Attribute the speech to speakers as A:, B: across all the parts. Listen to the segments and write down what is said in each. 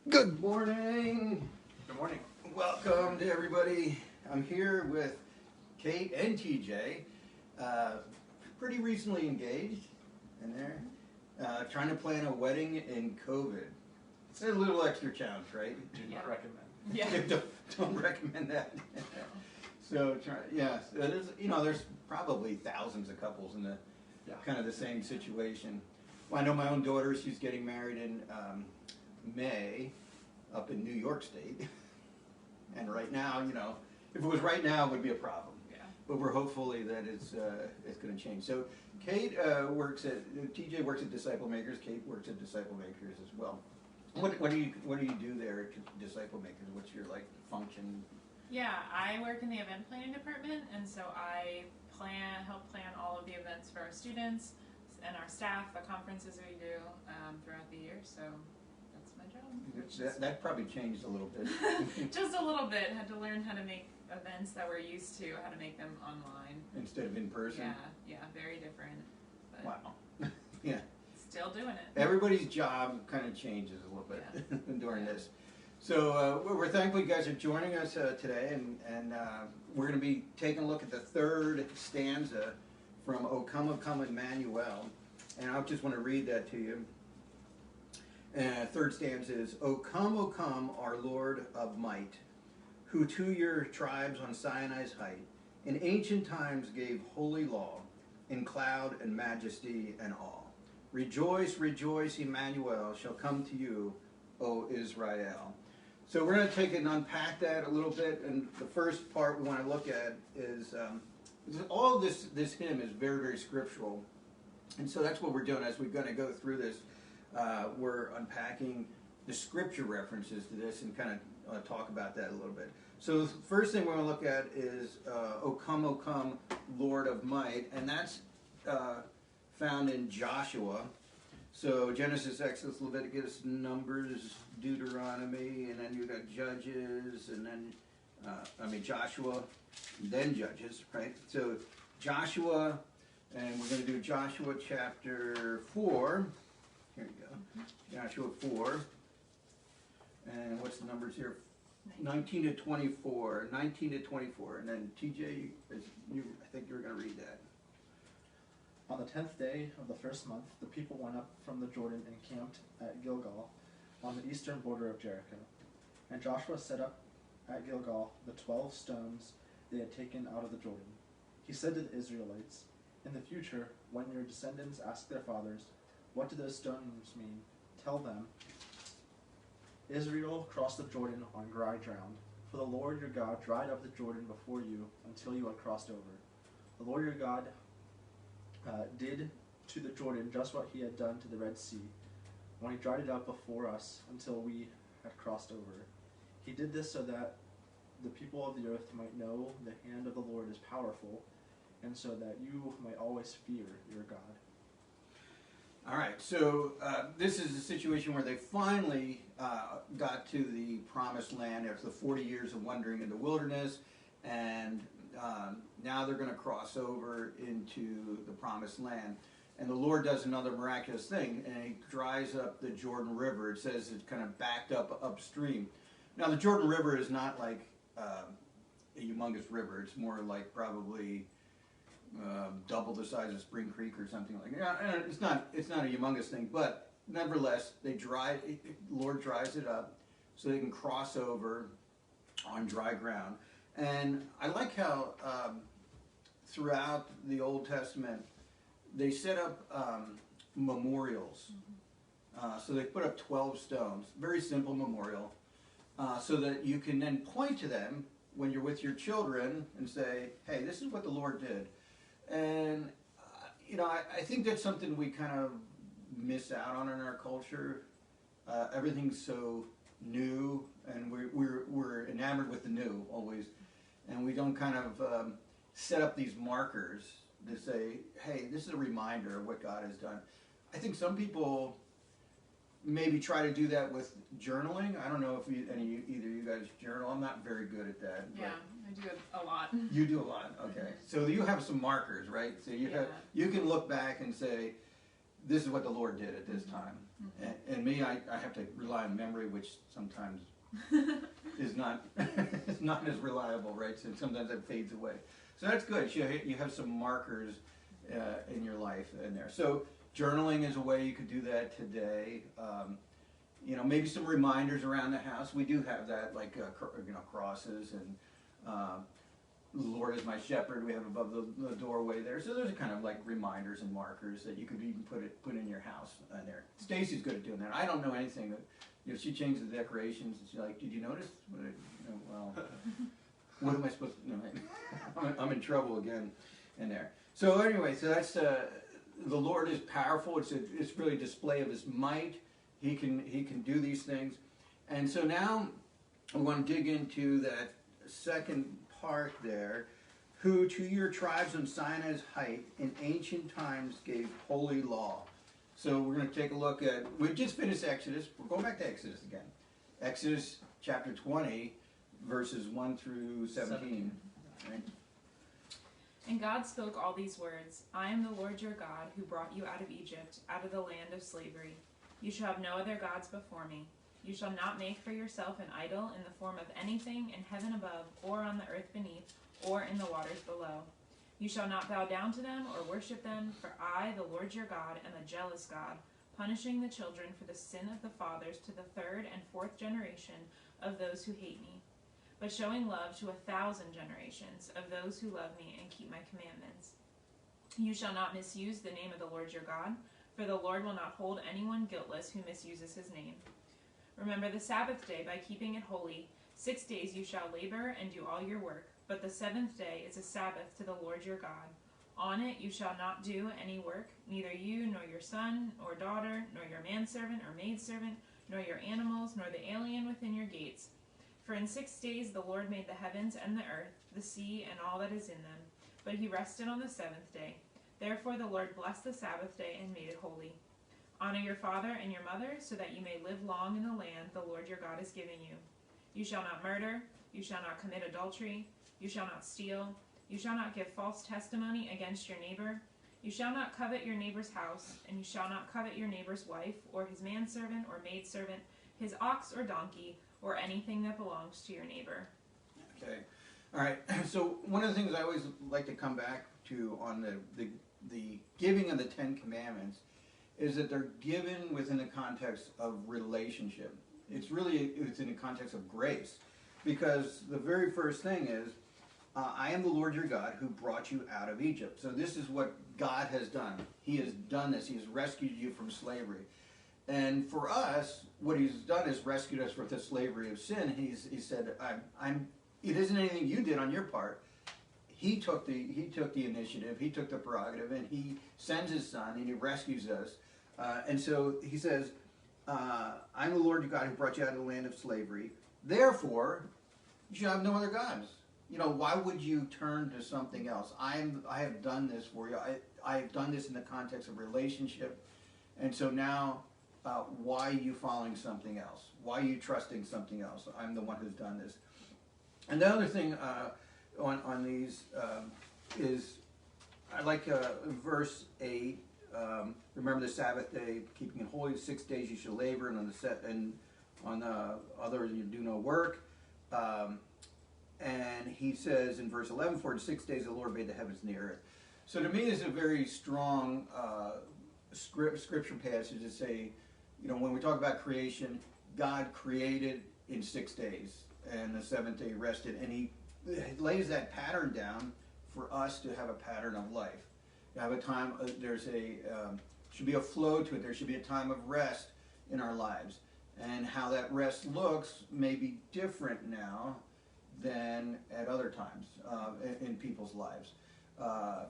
A: Good morning.
B: Good morning.
A: Welcome to everybody. I'm here with Kate and TJ, pretty recently engaged, and they're trying to plan a wedding in COVID. It's a little extra challenge, right?
B: Do not recommend.
C: Yeah.
A: Don't recommend that. So there's probably thousands of couples in the kind of the same situation. Well, I know my own daughter. She's getting married in May up in New York State, and right now, if it was right now, it would be a problem.
C: Yeah.
A: But we're hopefully that it's going to change. So Kate TJ works at Disciple Makers. Kate works at Disciple Makers as well. What do you do there at Disciple Makers? What's your function?
C: Yeah, I work in the event planning department, and so I help plan all of the events for our students and our staff, the conferences we do throughout the year. So that's my job.
A: That probably changed a little bit.
C: Just a little bit. Had to learn how to make events that we're used to, how to make them online
A: Instead of in person?
C: Yeah, very different. But
A: Wow. Yeah.
C: Still doing it.
A: Everybody's job kind of changes a little bit during this. So we're thankful you guys are joining us today, and we're going to be taking a look at the third stanza from O Come, O Come, Emmanuel, and I just want to read that to you. Third stanza is, O come, our Lord of might, who to your tribes on Sinai's height in ancient times gave holy law in cloud and majesty and awe. Rejoice, rejoice, Emmanuel shall come to you, O Israel. So we're going to take and unpack that a little bit, and the first part we want to look at is all of this hymn is very, very scriptural, and so that's what we're doing as we're going to go through this. We're unpacking the scripture references to this and kind of talk about that a little bit. So the first thing we're going to look at is O come, Lord of might, and that's found in Joshua. So Genesis, Exodus, Leviticus, Numbers, Deuteronomy, and then you got Judges, and then Joshua, then Judges, right? So Joshua, and we're going to do Joshua chapter 4. Here we go. Joshua 4. And what's the numbers here? 19 to 24. 19 to 24. And then TJ, I think you were going to read that.
B: On the 10th day of the first month, the people went up from the Jordan and camped at Gilgal, on the eastern border of Jericho. And Joshua set up at Gilgal the 12 stones they had taken out of the Jordan. He said to the Israelites, in the future, when your descendants ask their fathers, what do those stones mean? Tell them, Israel crossed the Jordan on dry ground, for the Lord your God dried up the Jordan before you until you had crossed over. The Lord your God did to the Jordan just what he had done to the Red Sea, when he dried it up before us until we had crossed over. He did this so that the people of the earth might know the hand of the Lord is powerful, and so that you might always fear your God.
A: All right, so this is a situation where they finally got to the promised land after the 40 years of wandering in the wilderness, and now they're going to cross over into the promised land. And the Lord does another miraculous thing, and he dries up the Jordan River. It says it's kind of backed up upstream. Now, the Jordan River is not like a humongous river. It's more like probably double the size of Spring Creek or something like that. And it's not a humongous thing, but nevertheless, Lord dries it up so they can cross over on dry ground. And I like how throughout the Old Testament they set up memorials. So they put up 12 stones, very simple memorial, so that you can then point to them when you're with your children and say, hey, this is what the Lord did. And I think that's something we kind of miss out on in our culture. Everything's so new, and we're enamored with the new always, and we don't kind of set up these markers to say, hey, this is a reminder of what God has done. I think some people maybe try to do that with journaling. I don't know if either of you guys journal. I'm not very good at that.
C: Yeah, I do it a lot.
A: You do a lot, okay. So you have some markers, right? So you can look back and say, this is what the Lord did at this time. And me, I have to rely on memory, which sometimes is not is not as reliable, right? So sometimes it fades away. So that's good. You have some markers in your life in there. So journaling is a way you could do that today. You know, maybe some reminders around the house. We do have that, like you know, crosses and the Lord is my shepherd. We have above the doorway there. So those are kind of like reminders and markers that you could even put in your house in there. Stacy's good at doing that. I don't know anything. You know, she changed the decorations. And she's like, "Did you notice?" You know, well, what am I supposed to? You know, I'm in trouble again in there. So anyway, so that's the Lord is powerful. It's really a display of His might. He can do these things, and so now I want to dig into that second part there. Who to your tribes on Sinai's height in ancient times gave holy law. So we're going to take a look at. We just finished Exodus. We're going back to Exodus again. Exodus chapter 20, verses 1 through 17. Right?
C: And God spoke all these words, I am the Lord your God, who brought you out of Egypt, out of the land of slavery. You shall have no other gods before me. You shall not make for yourself an idol in the form of anything in heaven above, or on the earth beneath, or in the waters below. You shall not bow down to them or worship them, for I, the Lord your God, am a jealous God, punishing the children for the sin of the fathers to the third and fourth generation of those who hate me, but showing love to 1,000 generations of those who love me and keep my commandments. You shall not misuse the name of the Lord your God, for the Lord will not hold anyone guiltless who misuses his name. Remember the Sabbath day by keeping it holy. 6 days you shall labor and do all your work, but the seventh day is a Sabbath to the Lord your God. On it you shall not do any work, neither you, nor your son, or daughter, nor your manservant or maidservant, nor your animals, nor the alien within your gates. For in 6 days the Lord made the heavens and the earth, the sea, and all that is in them. But he rested on the seventh day. Therefore the Lord blessed the Sabbath day and made it holy. Honor your father and your mother, so that you may live long in the land the Lord your God is giving you. You shall not murder, you shall not commit adultery, you shall not steal, you shall not give false testimony against your neighbor, you shall not covet your neighbor's house, and you shall not covet your neighbor's wife, or his manservant or maidservant, his ox or donkey, or anything that belongs to your neighbor.
A: Okay. All right. So one of the things I always like to come back to on the giving of the Ten Commandments is that they're given within the context of relationship. It's in the context of grace, because the very first thing is, I am the Lord your God who brought you out of Egypt. So this is what God has done. He has done this. He has rescued you from slavery. And for us, what he's done is rescued us from the slavery of sin. He said, it isn't anything you did on your part. He took the initiative, he took the prerogative, and he sends his son and he rescues us. And so he says, I'm the Lord your God who brought you out of the land of slavery. Therefore, you shall have no other gods. You know, why would you turn to something else? I have done this for you. I have done this in the context of relationship. And so now, why are you following something else? Why are you trusting something else? I'm the one who's done this. And the other thing on these is, I like verse 8. Remember the Sabbath day, keeping it holy. 6 days you shall labor, and on the other you do no work. And he says in verse 11, for in 6 days the Lord made the heavens and the earth. So to me, this is a very strong scripture passage to say, you know, when we talk about creation, God created in 6 days, and the seventh day rested, and he lays that pattern down for us to have a pattern of life. To have a time, should be a flow to it. There should be a time of rest in our lives, and how that rest looks may be different now than at other times in people's lives.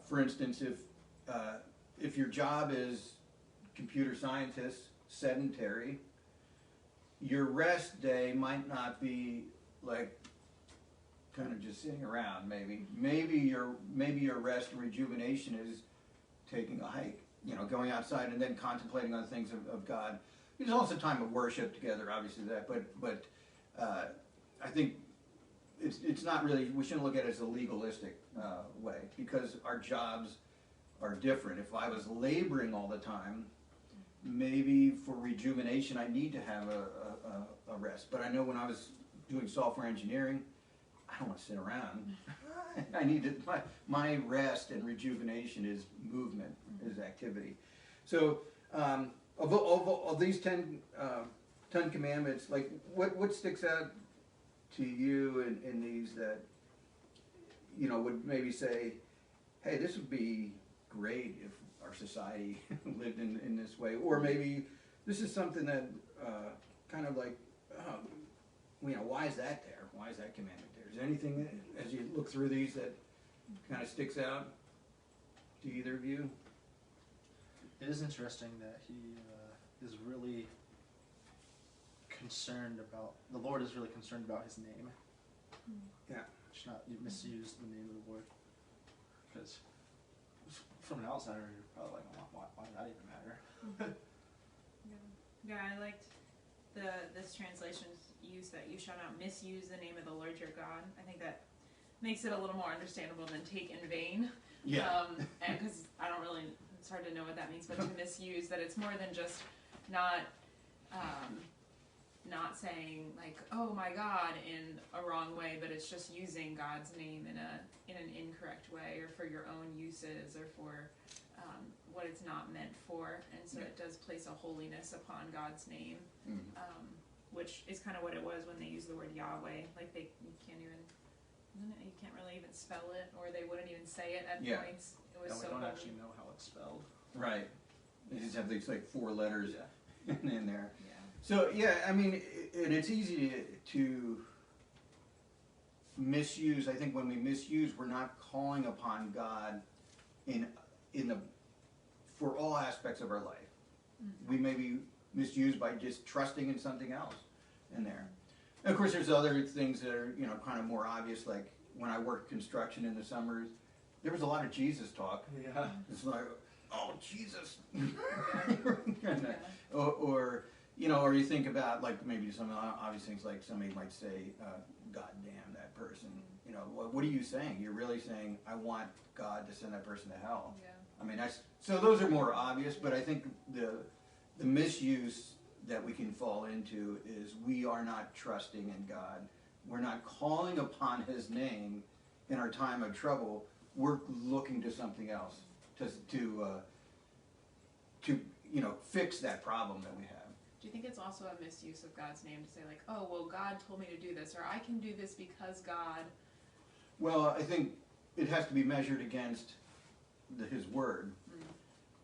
A: For instance, if your job is computer scientist, sedentary, your rest day might not be like kind of just sitting around. Maybe your rest and rejuvenation is taking a hike, you know, going outside and then contemplating on the things of God. There's also time of worship together, obviously that, but I think it's not really, we shouldn't look at it as a legalistic way, because our jobs are different. If I was laboring all the time, maybe for rejuvenation I need to have a rest. But I know when I was doing software engineering, I don't want to sit around. I need to, my rest and rejuvenation is movement, is activity. So of these 10 commandments, like what sticks out to you in these that, you know, would maybe say, hey, this would be great if our society lived in this way, or maybe this is something that kind of like, you know, why is that there? Why is that commandment there? Is there anything that, as you look through these that kind of sticks out to either of you?
B: It is interesting that he is really concerned about, the Lord is really concerned about his name.
A: Yeah.
B: Should not misuse the name of the Lord. Because from an outsider, you're probably like, why does that even matter?
C: Yeah, I liked this translation's use that you shall not misuse the name of the Lord your God. I think that makes it a little more understandable than take in vain.
A: Yeah.
C: And because I don't really, it's hard to know what that means, but to misuse, that it's more than just not saying like, oh my God, in a wrong way, but it's just using God's name in an incorrect way, or for your own uses, or for what it's not meant for. And so it does place a holiness upon God's name, which is kind of what it was when they used the word Yahweh. Like you can't really even spell it, or they wouldn't even say it at points. It was
B: we
C: so
B: don't
C: holy.
B: actually know how it's spelled.
A: Right. They just have these like 4 letters in there.
C: Yeah.
A: So yeah, I mean, and it's easy to misuse. I think when we misuse, we're not calling upon God for all aspects of our life. We may be misused by just trusting in something else in there. And of course, there's other things that are, you know, kind of more obvious. Like when I worked construction in the summers, there was a lot of Jesus talk.
B: Yeah.
A: It's like, oh, Jesus. Or you know, or you think about like maybe some obvious things, like somebody might say, God damn that person. You know, what are you saying? You're really saying, I want God to send that person to hell.
C: Yeah.
A: I mean, so those are more obvious, but I think the misuse that we can fall into is we are not trusting in God. We're not calling upon his name in our time of trouble. We're looking to something else to you know, fix that problem that we have.
C: Do you think it's also a misuse of God's name to say like, oh, well, God told me to do this, or I can do this because God?
A: Well, I think it has to be measured against his word.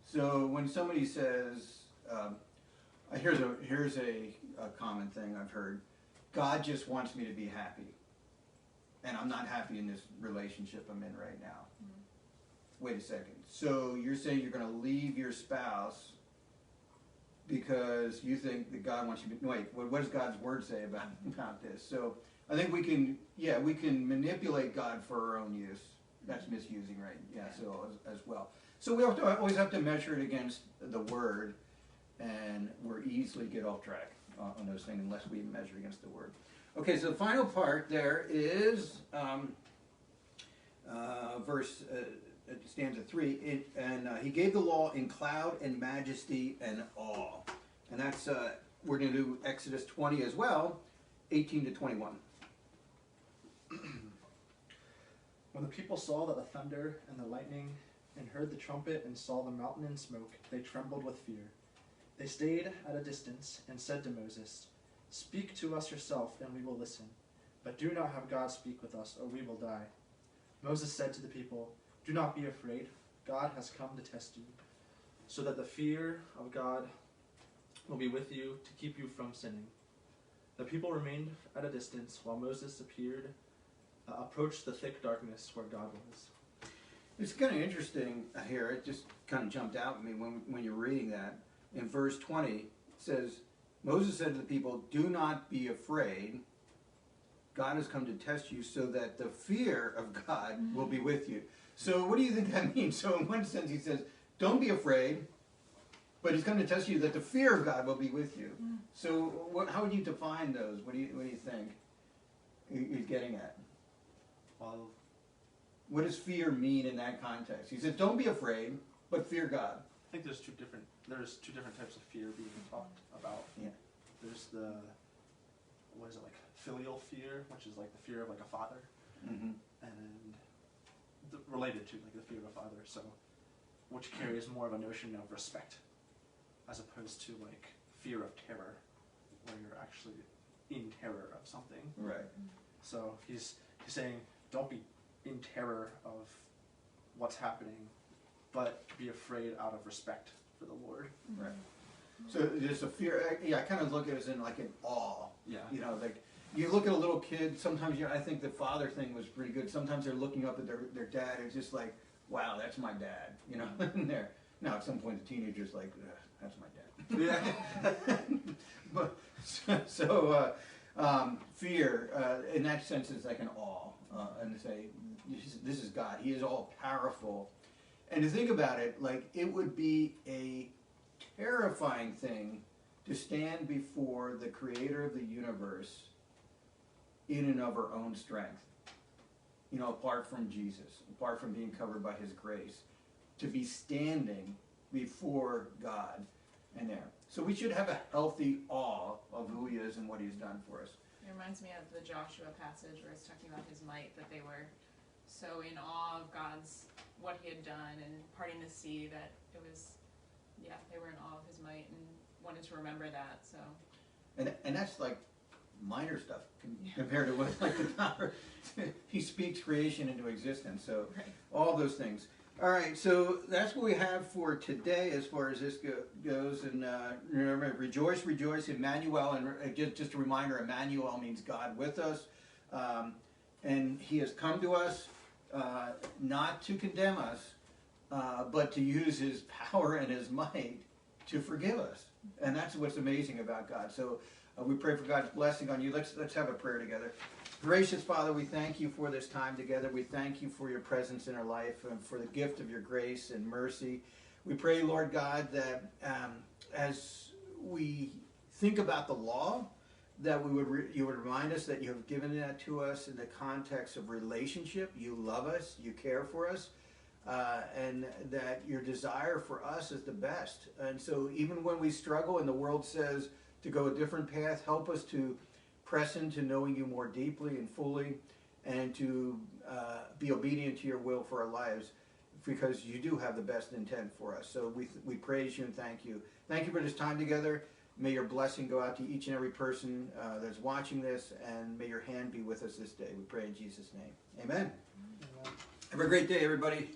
A: So when somebody says, here's a common thing I've heard, God just wants me to be happy, and I'm not happy in this relationship I'm in right now. Wait a second. So you're saying you're going to leave your spouse because you think that God wants you to, wait, what does God's word say about this? So I think we can manipulate God for our own use. That's misusing, right? Yeah, so as well. So we always have to measure it against the word, and we're easily get off track on those things unless we measure against the word. Okay, so the final part there is stanza 3, and he gave the law in cloud and majesty and awe. And that's, we're going to do Exodus 20 as well, 18 to 21.
B: When the people saw that the thunder and the lightning, and heard the trumpet and saw the mountain in smoke, they trembled with fear. They stayed at a distance and said to Moses, "Speak to us yourself, and we will listen. But do not have God speak with us, or we will die." Moses said to the people, "Do not be afraid. God has come to test you, so that the fear of God will be with you to keep you from sinning." The people remained at a distance while Moses approached the thick darkness where God was.
A: It's kind of interesting here. It just kind of jumped out at me when you're reading that. In verse 20, it says, Moses said to the people, "Do not be afraid. God has come to test you so that the fear of God will be with you." So what do you think that means? So in one sense he says, don't be afraid, but he's come to test you that the fear of God will be with you. So how would you define those? What do you think he's getting at?
B: Well,
A: What does fear mean in that context? He says, don't be afraid, but fear God.
B: think there's two different types of fear being talked about.
A: Yeah.
B: There's the, what is it, like filial fear, which is like the fear of like a father,
A: Mm-hmm.
B: and related to like the fear of a father, so which carries more of a notion of respect as opposed to like fear of terror, where you're actually in terror of something.
A: Right.
B: So he's saying, don't be in terror of what's happening, but be afraid out of respect for the Lord.
A: Right. So there's a fear. Yeah, I kind of look at it as in like an awe.
B: Yeah.
A: You know, like you look at a little kid. Sometimes I think the father thing was pretty good. Sometimes they're looking up at their dad. It's just like, wow, that's my dad. You know, and there. Now at some point the teenager's like, that's my dad.
B: Yeah.
A: But fear in that sense is like an awe, and to say this is God. He is all powerful, and to think about it, like it would be a terrifying thing to stand before the Creator of the universe in and of our own strength. You know, apart from Jesus, apart from being covered by His grace, to be standing before God and there. So we should have a healthy awe of who He is and what He's done for us.
C: It reminds me of the Joshua passage where it's talking about his might, that they were so in awe of what He had done and parting the sea, that it was, they were in awe of His might and wanted to remember that. So.
A: And that's like minor stuff compared to what like the power. He speaks creation into existence. So
C: right.
A: All those things. All right, so that's what we have for today as far as this goes. And remember, rejoice, rejoice, Emmanuel. And just a reminder, Emmanuel means God with us. And He has come to us not to condemn us, but to use His power and His might to forgive us. And that's what's amazing about God. So we pray for God's blessing on you. Let's have a prayer together. Gracious Father, we thank You for this time together. We thank You for Your presence in our life and for the gift of Your grace and mercy. We pray, Lord God, that as we think about the law, that You would remind us that You have given that to us in the context of relationship. You love us, You care for us, and that Your desire for us is the best. And so even when we struggle and the world says to go a different path, help us to press into knowing You more deeply and fully, and to be obedient to Your will for our lives, because You do have the best intent for us. So we praise You and thank You. Thank You for this time together. May Your blessing go out to each and every person that's watching this, and may Your hand be with us this day. We pray in Jesus' name. Amen.
B: Amen.
A: Have a great day, everybody.